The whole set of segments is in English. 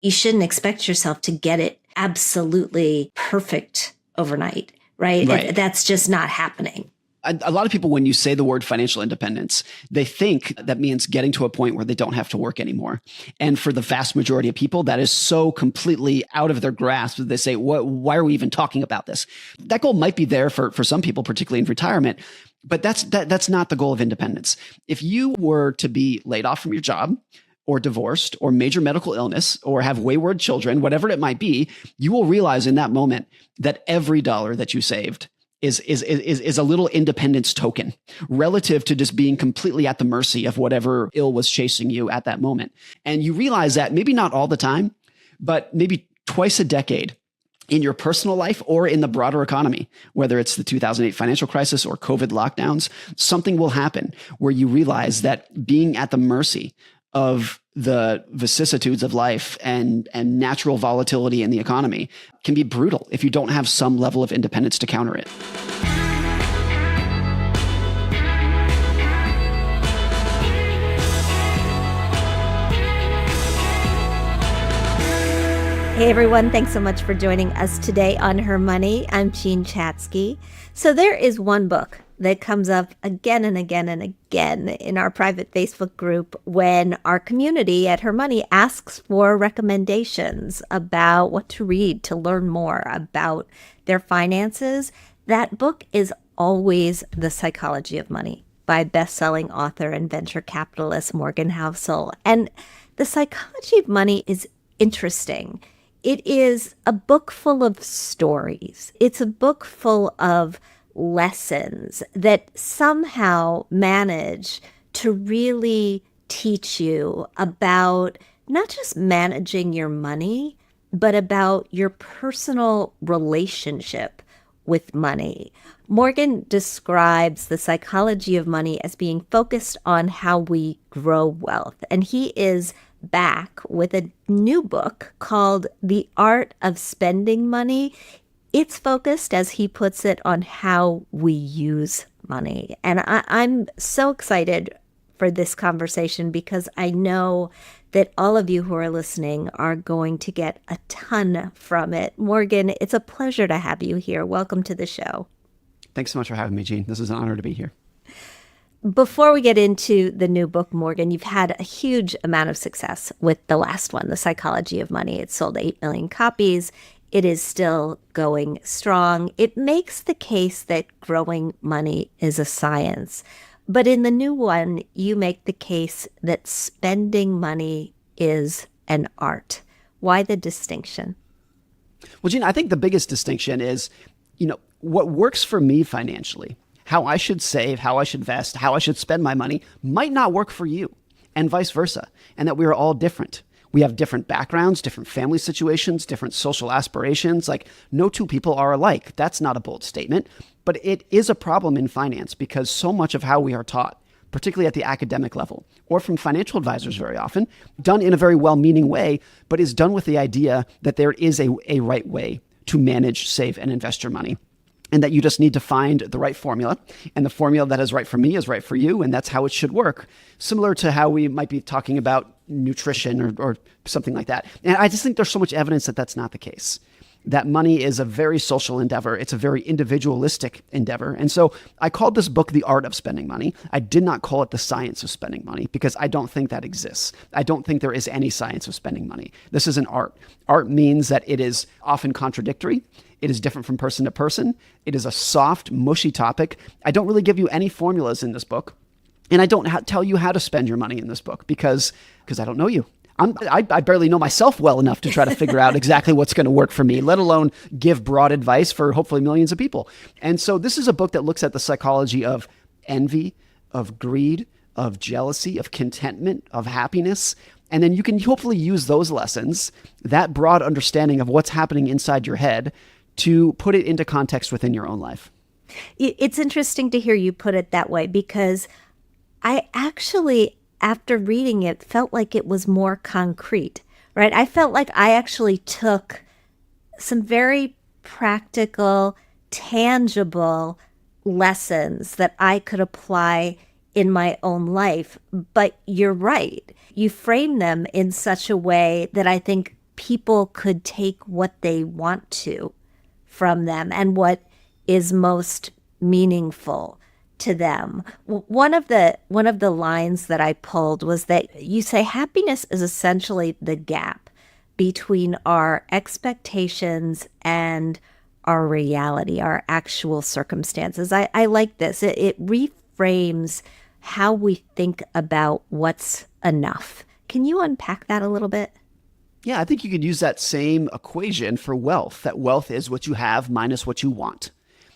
You shouldn't expect yourself to get it absolutely perfect overnight, right? Right. That's just not happening. A lot of people, when you say the word financial independence, they think that means getting to a point where they don't have to work anymore. And for the vast majority of people, that is so completely out of their grasp that they say, why are we even talking about this? That goal might be there for some people, particularly in retirement, but that's not the goal of independence. If you were to be laid off from your job, or divorced, or major medical illness, or have wayward children, whatever it might be, you will realize in that moment that every dollar that you saved is a little independence token relative to just being completely at the mercy of whatever ill was chasing you at that moment. And you realize that maybe not all the time, but maybe twice a decade in your personal life or in the broader economy, whether it's the 2008 financial crisis or COVID lockdowns, something will happen where you realize that being at the mercy of the vicissitudes of life and natural volatility in the economy can be brutal if you don't have some level of independence to counter it. Hey everyone, thanks so much for joining us today on Her Money. I'm Jean Chatzky. So there is one book that comes up again and again and again in our private Facebook group when our community at Her Money asks for recommendations about what to read to learn more about their finances. That book is always The Psychology of Money by best-selling author and venture capitalist Morgan Housel. And The Psychology of Money is interesting. It is a book full of stories. It's a book full of lessons that somehow manage to really teach you about not just managing your money, but about your personal relationship with money. Morgan describes the psychology of money as being focused on how we grow wealth. And he is back with a new book called The Art of Spending Money. It's focused, as he puts it, on how we use money. And I'm so excited for this conversation because I know that all of you who are listening are going to get a ton from it. Morgan, it's a pleasure to have you here. Welcome to the show. Thanks so much for having me, Jean. This is an honor to be here. Before we get into the new book, Morgan, you've had a huge amount of success with the last one, The Psychology of Money. It sold 8 million copies. It is still going strong. It makes the case that growing money is a science. But in the new one, you make the case that spending money is an art. Why the distinction? Well, Jean, I think the biggest distinction is, what works for me financially, how I should save, how I should invest, how I should spend my money might not work for you, and vice versa, and that we are all different. We have different backgrounds, different family situations, different social aspirations. Like, no two people are alike. That's not a bold statement, but it is a problem in finance because so much of how we are taught, particularly at the academic level or from financial advisors very often, done in a very well-meaning way, but is done with the idea that there is a right way to manage, save, and invest your money. And that you just need to find the right formula. And the formula that is right for me is right for you. And that's how it should work. Similar to how we might be talking about nutrition or something like that. And I just think there's so much evidence that that's not the case. That money is a very social endeavor. It's a very individualistic endeavor. And so I called this book The Art of Spending Money. I did not call it The Science of Spending Money because I don't think that exists. I don't think there is any science of spending money. This is an art. Art means that it is often contradictory. It is different from person to person. It is a soft, mushy topic. I don't really give you any formulas in this book. And I don't tell you how to spend your money in this book because I don't know you. I barely know myself well enough to try to figure out exactly what's going to work for me, let alone give broad advice for hopefully millions of people. And so this is a book that looks at the psychology of envy, of greed, of jealousy, of contentment, of happiness. And then you can hopefully use those lessons, that broad understanding of what's happening inside your head, to put it into context within your own life. It's interesting to hear you put it that way because I actually, after reading it, felt like it was more concrete, right? I felt like I actually took some very practical, tangible lessons that I could apply in my own life. But you're right. You frame them in such a way that I think people could take what they want to from them and what is most meaningful to them. One of the lines that I pulled was that you say happiness is essentially the gap between our expectations and our reality, our actual circumstances. I like this. It reframes how we think about what's enough. Can you unpack that a little bit? Yeah, I think you could use that same equation for wealth, that wealth is what you have minus what you want.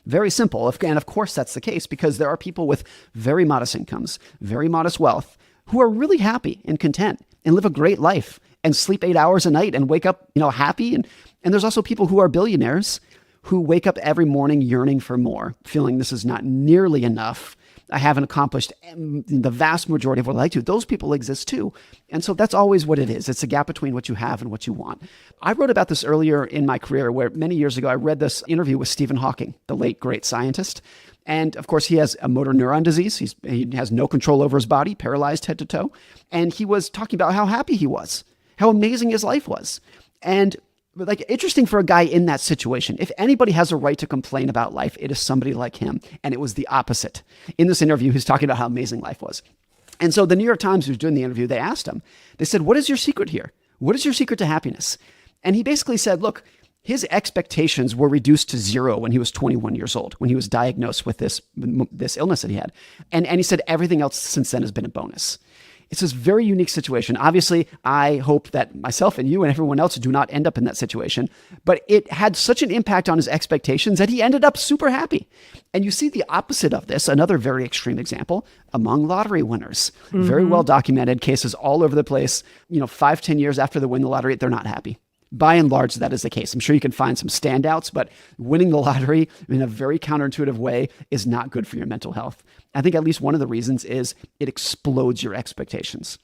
Very simple. And of course, that's the case because there are people with very modest incomes, very modest wealth, who are really happy and content and live a great life and sleep 8 hours a night and wake up, happy. And there's also people who are billionaires who wake up every morning yearning for more, feeling this is not nearly enough. I haven't accomplished the vast majority of what I like to. Those people exist too. And so that's always what it is. It's a gap between what you have and what you want. I wrote about this earlier in my career where many years ago, I read this interview with Stephen Hawking, the late great scientist. And of course, he has a motor neuron disease. He has no control over his body, paralyzed head to toe. And he was talking about how happy he was, how amazing his life was. And interesting for a guy in that situation. If anybody has a right to complain about life, it is somebody like him. And it was the opposite. In this interview, he's talking about how amazing life was. And so the New York Times, who was doing the interview, they asked him, they said, what is your secret here? What is your secret to happiness? And he basically said, look, his expectations were reduced to zero when he was 21 years old, when he was diagnosed with this illness that he had. And he said everything else since then has been a bonus. It's this very unique situation. Obviously, I hope that myself and you and everyone else do not end up in that situation, but it had such an impact on his expectations that he ended up super happy. And you see the opposite of this, another very extreme example, among lottery winners. Mm-hmm. Very well documented cases all over the place. 5-10 years after they win the lottery, they're not happy. By and large, that is the case. I'm sure you can find some standouts, but winning the lottery in a very counterintuitive way is not good for your mental health. I think at least one of the reasons is it explodes your expectations.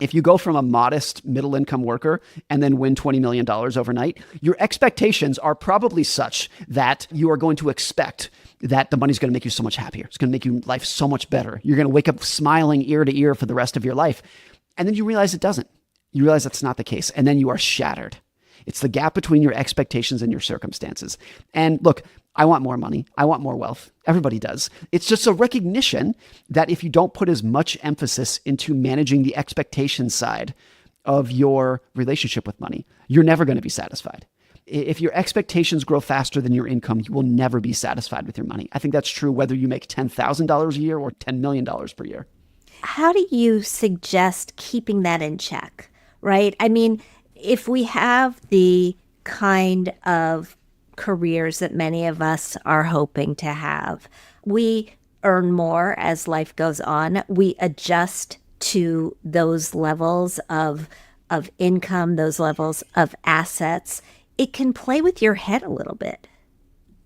If you go from a modest middle-income worker and then win $20 million overnight, your expectations are probably such that you are going to expect that the money's going to make you so much happier. It's going to make your life so much better. You're going to wake up smiling ear to ear for the rest of your life. And then you realize it doesn't. You realize that's not the case. And then you are shattered. It's the gap between your expectations and your circumstances. And look, I want more money. I want more wealth. Everybody does. It's just a recognition that if you don't put as much emphasis into managing the expectation side of your relationship with money, you're never going to be satisfied. If your expectations grow faster than your income, you will never be satisfied with your money. I think that's true whether you make $10,000 a year or $10 million per year. How do you suggest keeping that in check, right? I mean, if we have the kind of careers that many of us are hoping to have, we earn more as life goes on. We adjust to those levels of income, those levels of assets. It can play with your head a little bit.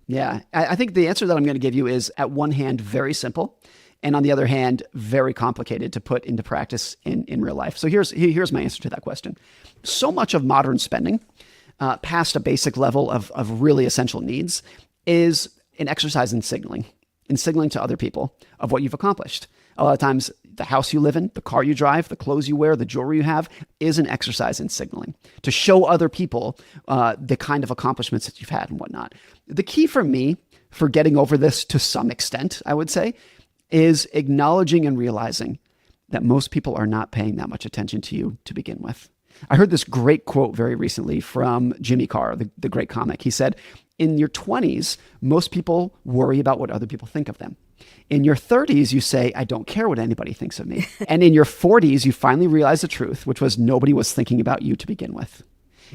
Yeah, I think the answer that I'm going to give you is, at one hand, very simple, and on the other hand, very complicated to put into practice in real life. So here's my answer to that question. So much of modern spending, past a basic level of really essential needs, is an exercise in signaling to other people of what you've accomplished. A lot of times, the house you live in, the car you drive, the clothes you wear, the jewelry you have is an exercise in signaling to show other people the kind of accomplishments that you've had and whatnot. The key for me for getting over this to some extent, I would say, is acknowledging and realizing that most people are not paying that much attention to you to begin with. I heard this great quote very recently from Jimmy Carr, the great comic. He said, in your 20s, most people worry about what other people think of them. In your 30s, you say, I don't care what anybody thinks of me. And in your 40s, you finally realize the truth, which was nobody was thinking about you to begin with.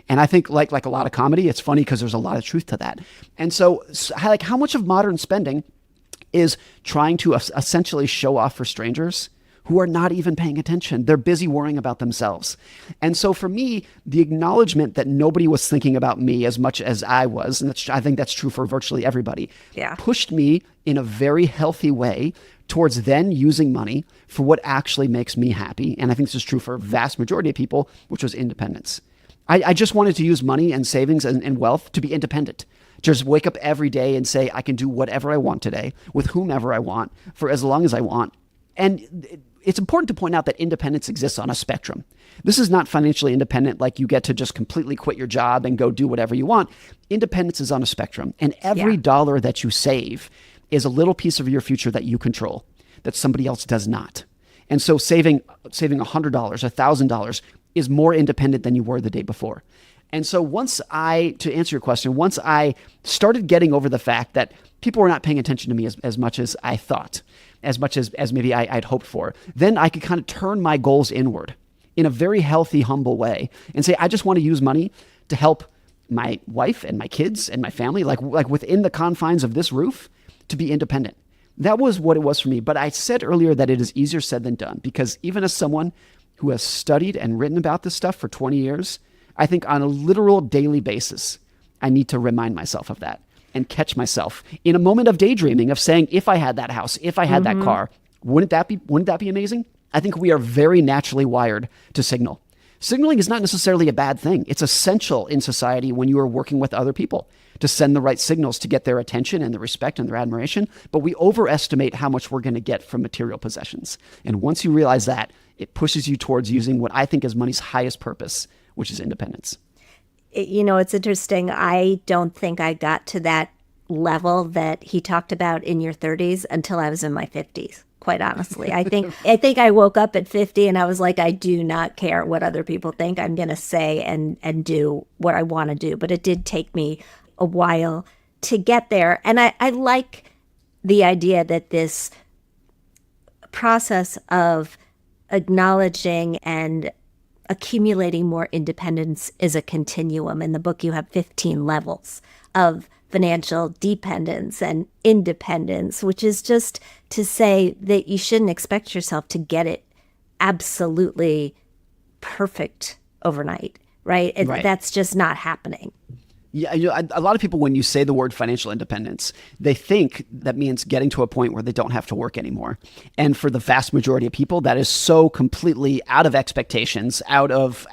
And I think like a lot of comedy, it's funny because there's a lot of truth to that. And so how much of modern spending is trying to essentially show off for strangers who are not even paying attention? They're busy worrying about themselves. And so for me, the acknowledgement that nobody was thinking about me as much as I was, and I think that's true for virtually everybody, pushed me in a very healthy way towards then using money for what actually makes me happy. And I think this is true for a vast majority of people, which was independence. I just wanted to use money and savings and wealth to be independent. Just wake up every day and say, I can do whatever I want today with whomever I want for as long as I want. And it's important to point out that independence exists on a spectrum. This is not financially independent like you get to just completely quit your job and go do whatever you want. Independence is on a spectrum, and every dollar that you save is a little piece of your future that you control, that somebody else does not. And so saving $100, $1,000 is more independent than you were the day before. And so to answer your question, once I started getting over the fact that people were not paying attention to me as much as I thought, as much as maybe I'd hoped for, then I could kind of turn my goals inward in a very healthy, humble way and say, I just want to use money to help my wife and my kids and my family, like within the confines of this roof, to be independent. That was what it was for me. But I said earlier that it is easier said than done, because even as someone who has studied and written about this stuff for 20 years, I think on a literal daily basis, I need to remind myself of that and catch myself in a moment of daydreaming of saying, if I had that house, if I had that car, wouldn't that be amazing? I think we are very naturally wired to signal. Signaling is not necessarily a bad thing. It's essential in society when you are working with other people to send the right signals to get their attention and their respect and their admiration. But we overestimate how much we're going to get from material possessions. And once you realize that, it pushes you towards using what I think is money's highest purpose, which is independence. It's interesting. I don't think I got to that level that he talked about in your 30s until I was in my 50s. Quite honestly, I think I woke up at 50 and I was like, I do not care what other people think. I'm going to say and do what I want to do. But it did take me a while to get there. And I like the idea that this process of acknowledging and accumulating more independence is a continuum. In the book, you have 15 levels of financial dependence and independence, which is just to say that you shouldn't expect yourself to get it absolutely perfect overnight, right? Right. That's just not happening. Yeah, a lot of people, when you say the word financial independence, they think that means getting to a point where they don't have to work anymore. And for the vast majority of people, that is so completely out of expectations, out of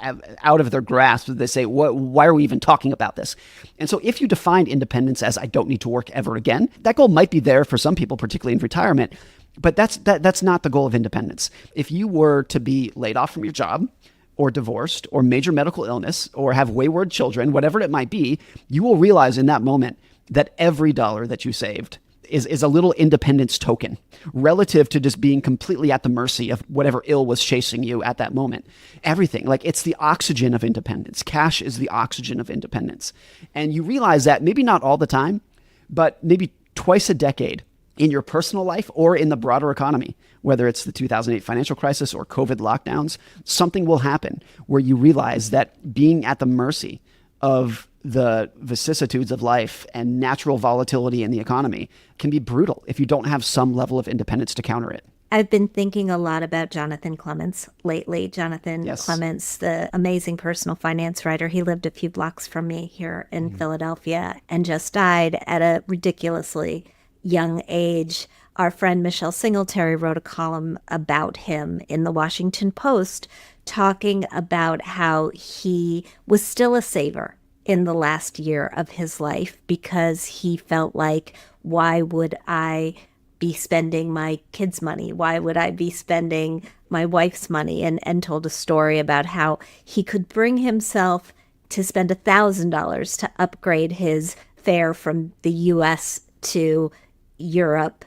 their grasp, that they say, why are we even talking about this? And so if you define independence as I don't need to work ever again, that goal might be there for some people, particularly in retirement, but that's not the goal of independence. If you were to be laid off from your job, or divorced, or major medical illness, or have wayward children, whatever it might be, you will realize in that moment that every dollar that you saved is a little independence token relative to just being completely at the mercy of whatever ill was chasing you at that moment. Everything, like it's the oxygen of independence. Cash is the oxygen of independence. And you realize that maybe not all the time, but maybe twice a decade in your personal life or in the broader economy, whether it's the 2008 financial crisis or COVID lockdowns, something will happen where you realize that being at the mercy of the vicissitudes of life and natural volatility in the economy can be brutal if you don't have some level of independence to counter it. I've been thinking a lot about Jonathan Clements lately. Jonathan Yes. Clements, the amazing personal finance writer. He lived a few blocks from me here in Philadelphia and just died at a ridiculously young age. Our friend Michelle Singletary wrote a column about him in the Washington Post talking about how he was still a saver in the last year of his life because he felt like, why would I be spending my kids' money? Why would I be spending my wife's money? And told a story about how he could bring himself to spend $1,000 to upgrade his fare from the U.S. to Europe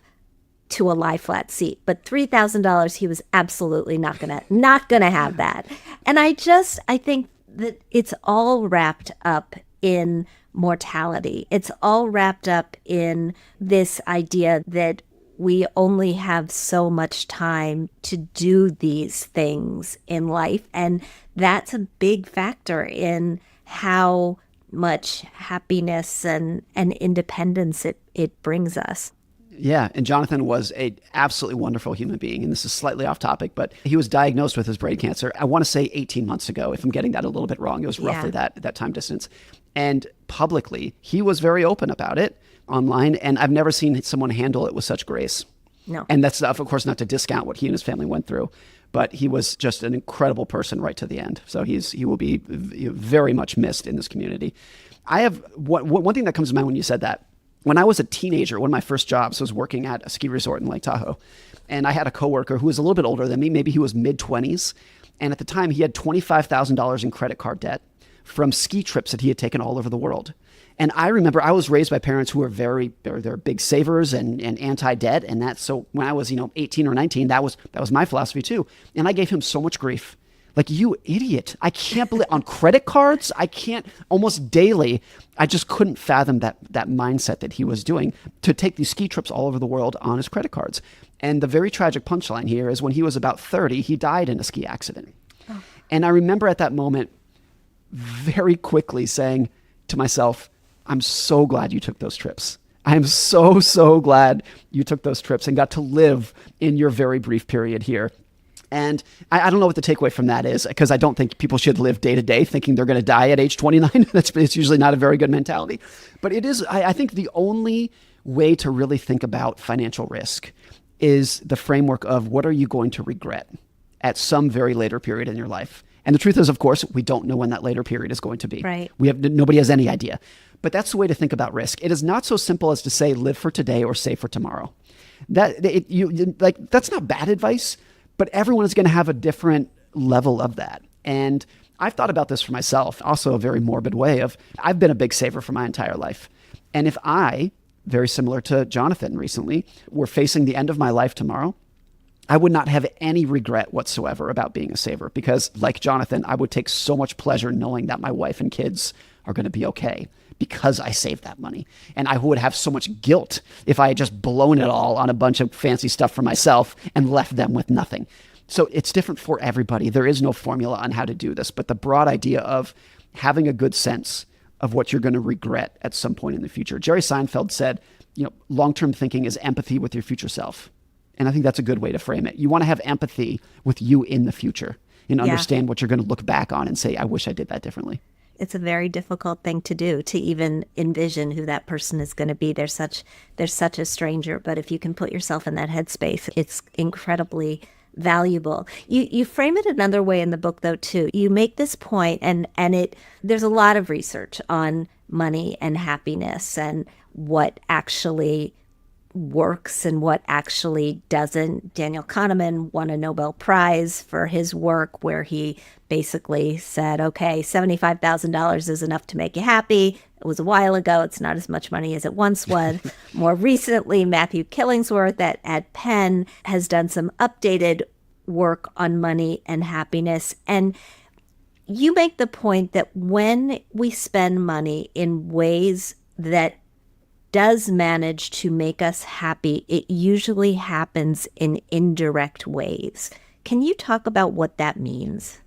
to a lie flat seat, but $3,000 he was absolutely not gonna have that. And I think that it's all wrapped up in mortality. It's all wrapped up in this idea that we only have so much time to do these things in life, and that's a big factor in how much happiness and independence it brings us. Yeah, and Jonathan was an absolutely wonderful human being. And this is slightly off topic, but he was diagnosed with his brain cancer, I want to say 18 months ago, if I'm getting that a little bit wrong. It was roughly that time distance. And publicly, he was very open about it online, and I've never seen someone handle it with such grace. No. And that's, of course, not to discount what he and his family went through, but he was just an incredible person right to the end. So he will be very much missed in this community. I have one thing that comes to mind when you said that. When I was a teenager, one of my first jobs was working at a ski resort in Lake Tahoe. And I had a coworker who was a little bit older than me. Maybe he was mid-20s. And at the time, he had $25,000 in credit card debt from ski trips that he had taken all over the world. And I remember I was raised by parents who were they're big savers and anti-debt. And that's so when I was, 18 or 19, that was my philosophy too. And I gave him so much grief. Like, you idiot. I can't believe on credit cards. I can't almost daily. I just couldn't fathom that mindset that he was doing to take these ski trips all over the world on his credit cards. And the very tragic punchline here is when he was about 30, he died in a ski accident. Oh. And I remember at that moment very quickly saying to myself, I'm so glad you took those trips. I am so, so glad you took those trips and got to live in your very brief period here. And I don't know what the takeaway from that is, because I don't think people should live day to day thinking they're going to die at age 29. It's usually not a very good mentality. But it is, I think the only way to really think about financial risk is the framework of what are you going to regret at some very later period in your life. And the truth is, of course, we don't know when that later period is going to be. Right. Nobody has any idea. But that's the way to think about risk. It is not so simple as to say live for today or save for tomorrow. That's not bad advice. But everyone is going to have a different level of that. And I've thought about this for myself, also a very morbid way of, I've been a big saver for my entire life. And if I, very similar to Jonathan recently, were facing the end of my life tomorrow, I would not have any regret whatsoever about being a saver, because like Jonathan, I would take so much pleasure knowing that my wife and kids are going to be okay because I saved that money. And I would have so much guilt if I had just blown it all on a bunch of fancy stuff for myself and left them with nothing. So it's different for everybody. There is no formula on how to do this, but the broad idea of having a good sense of what you're going to regret at some point in the future. Jerry Seinfeld said, long-term thinking is empathy with your future self. And I think that's a good way to frame it. You want to have empathy with you in the future and understand what you're going to look back on and say, I wish I did that differently. It's a very difficult thing to do, to even envision who that person is going to be. They're such a stranger, but if you can put yourself in that headspace, it's incredibly valuable. You frame it another way in the book, though, too. You make this point, and there's a lot of research on money and happiness and what actually works and what actually doesn't. Daniel Kahneman won a Nobel Prize for his work where he basically said, okay, $75,000 is enough to make you happy. It was a while ago. It's not as much money as it once was. More recently, Matthew Killingsworth at Penn has done some updated work on money and happiness. And you make the point that when we spend money in ways that does manage to make us happy, it usually happens in indirect ways. Can you talk about what that means?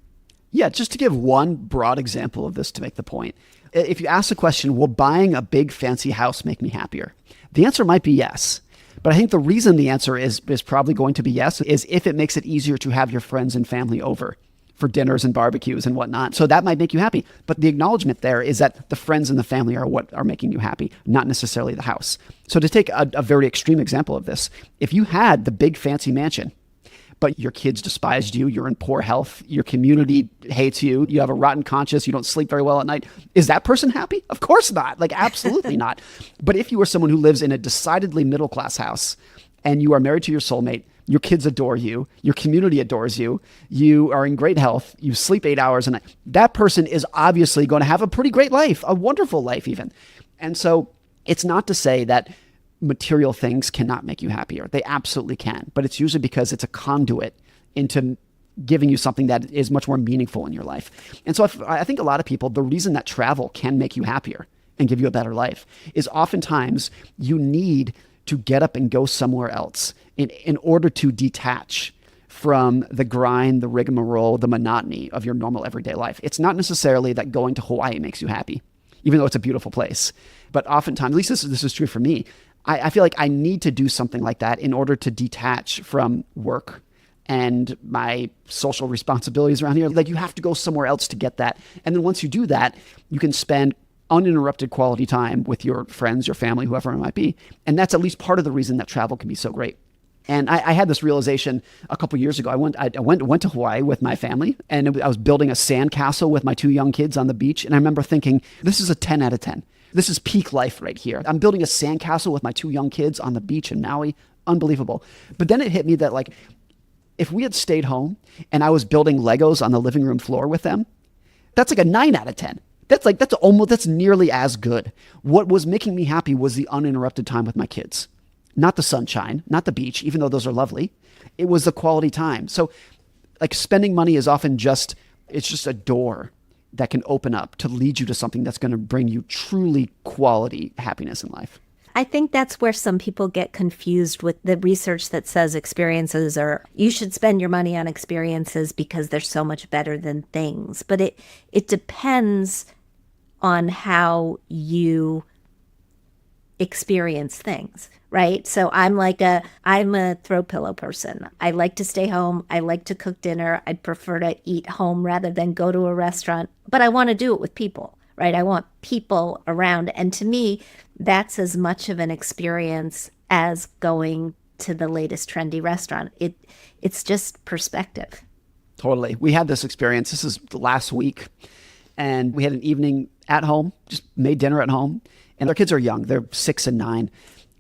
Yeah, just to give one broad example of this to make the point. If you ask the question, will buying a big fancy house make me happier? The answer might be yes. But I think the reason the answer is probably going to be yes is if it makes it easier to have your friends and family over for dinners and barbecues and whatnot. So that might make you happy. But the acknowledgement there is that the friends and the family are what are making you happy, not necessarily the house. So to take a very extreme example of this, if you had the big fancy mansion, but your kids despised you, you're in poor health, your community hates you, you have a rotten conscience, you don't sleep very well at night, is that person happy? Of course not. Like, absolutely not. But if you are someone who lives in a decidedly middle-class house and you are married to your soulmate, your kids adore you, your community adores you, you are in great health, you sleep 8 hours a night, that person is obviously going to have a pretty great life, a wonderful life even. And so it's not to say that material things cannot make you happier. They absolutely can. But it's usually because it's a conduit into giving you something that is much more meaningful in your life. And so I think a lot of people, the reason that travel can make you happier and give you a better life is oftentimes you need to get up and go somewhere else in order to detach from the grind, the rigmarole, the monotony of your normal everyday life. It's not necessarily that going to Hawaii makes you happy, even though it's a beautiful place. But oftentimes, at least this is true for me, I feel like I need to do something like that in order to detach from work and my social responsibilities around here. Like, you have to go somewhere else to get that. And then once you do that, you can spend uninterrupted quality time with your friends, your family, whoever it might be. And that's at least part of the reason that travel can be so great. And I had this realization a couple of years ago. I went to Hawaii with my family, and I was building a sandcastle with my 2 young kids on the beach. And I remember thinking, this is a 10 out of 10. This is peak life right here. I'm building a sandcastle with my 2 young kids on the beach in Maui. unbelievable. But then it hit me that like, if we had stayed home and I was building Legos on the living room floor with them, that's like a 9 out of 10. That's nearly as good. What was making me happy was the uninterrupted time with my kids, not the sunshine, not the beach, even though those are lovely. It was the quality time. So like spending money is often it's just a door that can open up to lead you to something that's going to bring you truly quality happiness in life. I think that's where some people get confused with the research that says experiences you should spend your money on experiences because they're so much better than things. But it depends on how you experience things, right? So I'm a throw pillow person. I like to stay home. I like to cook dinner. I'd prefer to eat home rather than go to a restaurant, but I want to do it with people, right? I want people around. And to me, that's as much of an experience as going to the latest trendy restaurant. It's just perspective. Totally. We had this experience. This is last week. And we had an evening at home, just made dinner at home. And our kids are young. They're 6 and 9.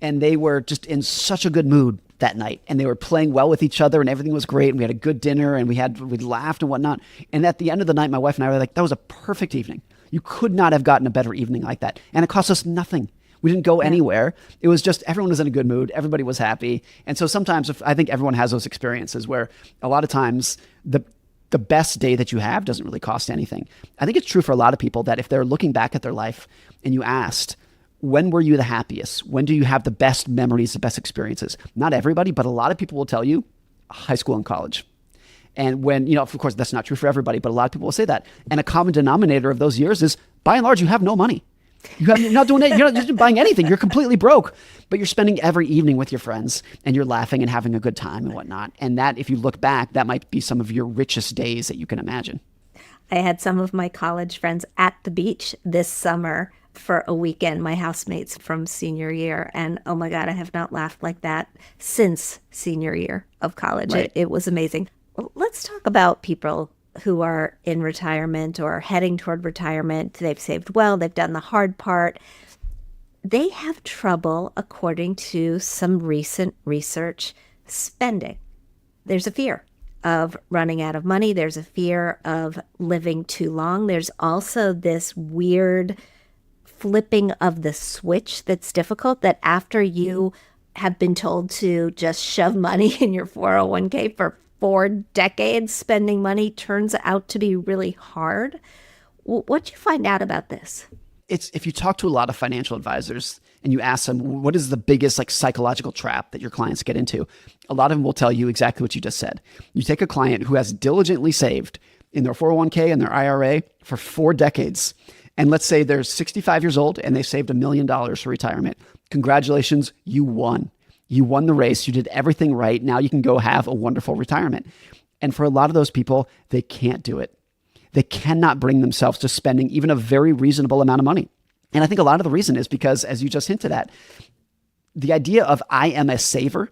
And they were just in such a good mood that night. And they were playing well with each other and everything was great. And we had a good dinner and we laughed and whatnot. And at the end of the night, my wife and I were like, that was a perfect evening. You could not have gotten a better evening like that. And it cost us nothing. We didn't go anywhere. It was just everyone was in a good mood. Everybody was happy. And so sometimes I think everyone has those experiences where a lot of times the best day that you have doesn't really cost anything. I think it's true for a lot of people that if they're looking back at their life and you asked, when were you the happiest? When do you have the best memories, the best experiences? Not everybody, but a lot of people will tell you high school and college. And when, of course, that's not true for everybody, but a lot of people will say that. And a common denominator of those years is, by and large, you have no money. You're not doing it. You're not just buying anything. You're completely broke, but you're spending every evening with your friends and you're laughing and having a good time and whatnot. And that, if you look back, that might be some of your richest days that you can imagine. I had some of my college friends at the beach this summer for a weekend, my housemates from senior year. And oh my God, I have not laughed like that since senior year of college. Right. It was amazing. Well, let's talk about people who are in retirement or heading toward retirement. They've saved well, they've done the hard part. They have trouble, according to some recent research, spending. There's a fear of running out of money. There's a fear of living too long. There's also this weird flipping of the switch that's difficult, that after you have been told to just shove money in your 401k for 4 decades, spending money turns out to be really hard. What'd you find out about this? If you talk to a lot of financial advisors and you ask them, what is the biggest psychological trap that your clients get into? A lot of them will tell you exactly what you just said. You take a client who has diligently saved in their 401k and their IRA for 4 decades. And let's say they're 65 years old and they saved $1 million for retirement. Congratulations, you won. You won the race. You did everything right. Now you can go have a wonderful retirement. And for a lot of those people, they can't do it. They cannot bring themselves to spending even a very reasonable amount of money. And I think a lot of the reason is because, as you just hinted at, the idea of I am a saver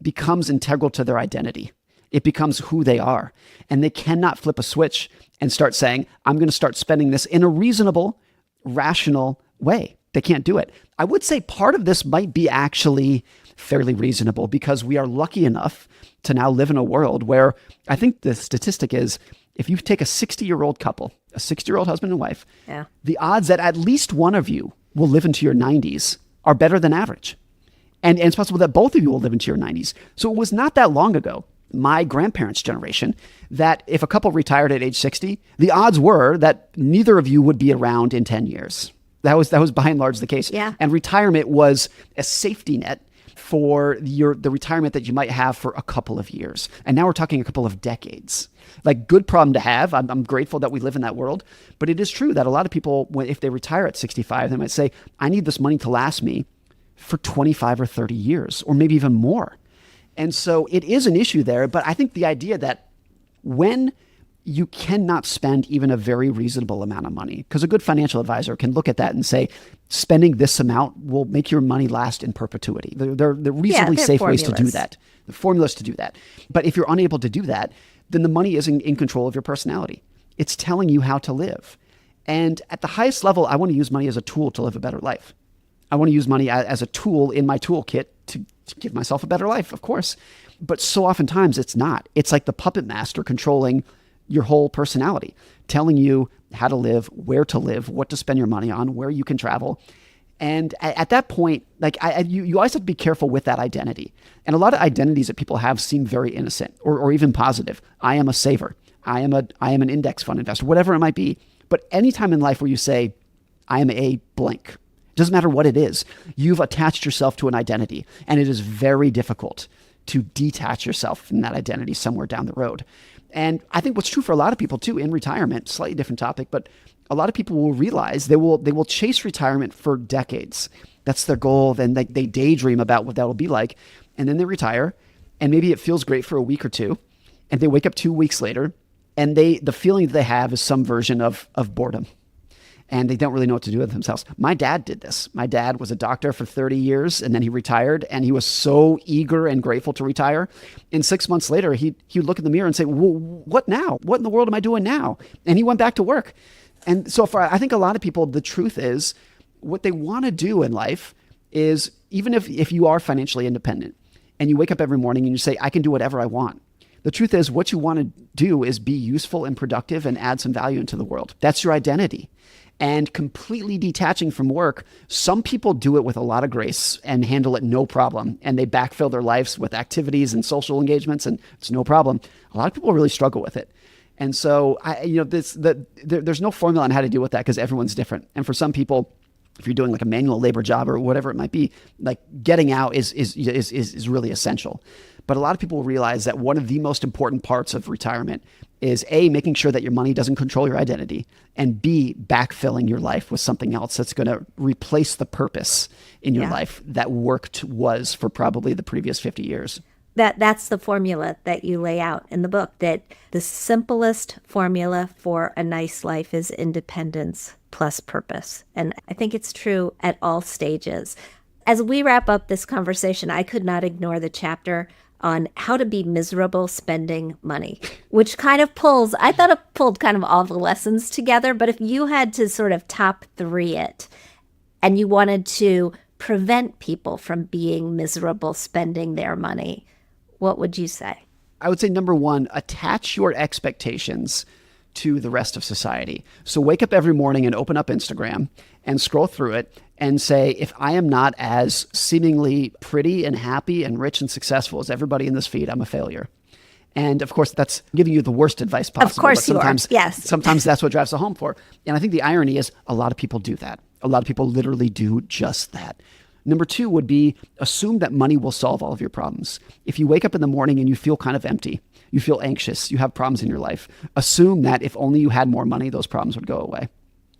becomes integral to their identity. It becomes who they are. And they cannot flip a switch and start saying, I'm going to start spending this in a reasonable, rational way. They can't do it. I would say part of this might be actually fairly reasonable because we are lucky enough to now live in a world where I think the statistic is if you take a 60-year-old couple, a 60-year-old husband and wife, the odds that at least one of you will live into your 90s are better than average. And it's possible that both of you will live into your 90s. So it was not that long ago, my grandparents' generation, that if a couple retired at age 60, the odds were that neither of you would be around in 10 years. That was by and large the case. Yeah. And retirement was a safety net for the retirement that you might have for a couple of years. And now we're talking a couple of decades. Like, good problem to have. I'm grateful that we live in that world. But it is true that a lot of people, if they retire at 65, they might say, I need this money to last me for 25 or 30 years, or maybe even more. And so it is an issue there. But I think the idea that when you cannot spend even a very reasonable amount of money, because a good financial advisor can look at that and say, spending this amount will make your money last in perpetuity. They're reasonably safe ways to do that. The formulas to do that. But if you're unable to do that, then the money isn't in control of your personality. It's telling you how to live. And at the highest level, I want to use money as a tool to live a better life. I want to use money as a tool in my toolkit to give myself a better life, of course. But so oftentimes it's not. It's like the puppet master controlling your whole personality, telling you how to live, where to live, what to spend your money on, where you can travel. And at that point, like you always have to be careful with that identity. And a lot of identities that people have seem very innocent or even positive. I am a saver. I am an index fund investor, whatever it might be. But anytime in life where you say, I am a blank, doesn't matter what it is, you've attached yourself to an identity. And it is very difficult to detach yourself from that identity somewhere down the road. And I think what's true for a lot of people too in retirement, slightly different topic, but a lot of people will realize they will chase retirement for decades. That's their goal. Then they daydream about what that will be like. And then they retire and maybe it feels great for a week or two. And they wake up 2 weeks later and the feeling that they have is some version of boredom. And they don't really know what to do with themselves. My dad did this. My dad was a doctor for 30 years and then he retired and he was so eager and grateful to retire. And 6 months later, he would look in the mirror and say, well, what now? What in the world am I doing now? And he went back to work. And so I think a lot of people, the truth is what they want to do in life is, even if you are financially independent and you wake up every morning and you say, I can do whatever I want. The truth is what you want to do is be useful and productive and add some value into the world. That's your identity. And completely detaching from work, some people do it with a lot of grace and handle it no problem. And they backfill their lives with activities and social engagements and it's no problem. A lot of people really struggle with it. And so, there's no formula on how to deal with that because everyone's different. And for some people, if you're doing like a manual labor job or whatever it might be, like getting out is really essential. But a lot of people will realize that one of the most important parts of retirement is A, making sure that your money doesn't control your identity, and B, backfilling your life with something else that's going to replace the purpose in your life that was for probably the previous 50 years. That's the formula that you lay out in the book, that the simplest formula for a nice life is independence plus purpose. And I think it's true at all stages. As we wrap up this conversation, I could not ignore the chapter on how to be miserable spending money, which kind of I thought it pulled kind of all the lessons together. But if you had to sort of top three it and you wanted to prevent people from being miserable spending their money, what would you say? I would say number one, attach your expectations to the rest of society. So wake up every morning and open up Instagram and scroll through it and say, if I am not as seemingly pretty and happy and rich and successful as everybody in this feed, I'm a failure. And of course, that's giving you the worst advice possible. Of course you are. Yes. Sometimes that's what drives it home for. And I think the irony is a lot of people do that. A lot of people literally do just that. Number two would be assume that money will solve all of your problems. If you wake up in the morning and you feel kind of empty, you feel anxious, you have problems in your life, assume that if only you had more money, those problems would go away.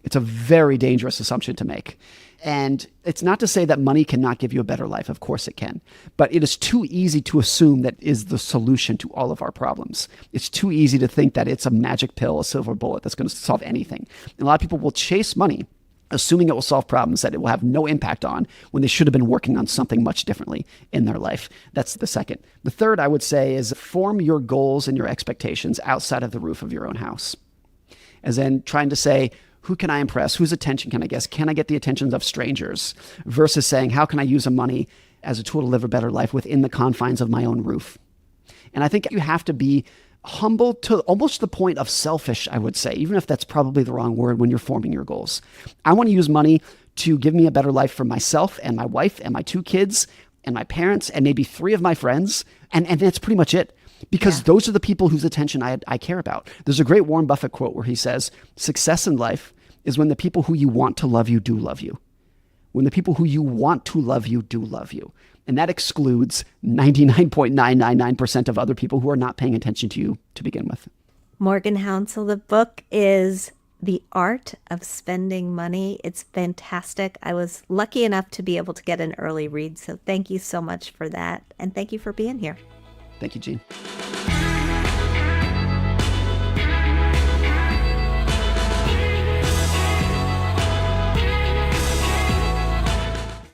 It's a very dangerous assumption to make. And it's not to say that money cannot give you a better life. Of course it can. But it is too easy to assume that is the solution to all of our problems. It's too easy to think that it's a magic pill, a silver bullet that's going to solve anything. And a lot of people will chase money assuming it will solve problems that it will have no impact on when they should have been working on something much differently in their life. That's the second. The third, I would say, is form your goals and your expectations outside of the roof of your own house. As in trying to say, who can I impress? Whose attention can I get? Can I get the attentions of strangers? Versus saying, how can I use money as a tool to live a better life within the confines of my own roof? And I think you have to be humble to almost the point of selfish, I would say, even if that's probably the wrong word when you're forming your goals. I want to use money to give me a better life for myself and my wife and my 2 kids and my parents and maybe 3 of my friends. And that's pretty much it. Because those are the people whose attention I care about. There's a great Warren Buffett quote where he says, success in life is when the people who you want to love you do love you. When the people who you want to love you do love you. And that excludes 99.999% of other people who are not paying attention to you to begin with. Morgan Housel, the book is The Art of Spending Money. It's fantastic. I was lucky enough to be able to get an early read. So thank you so much for that. And thank you for being here. Thank you, Jean.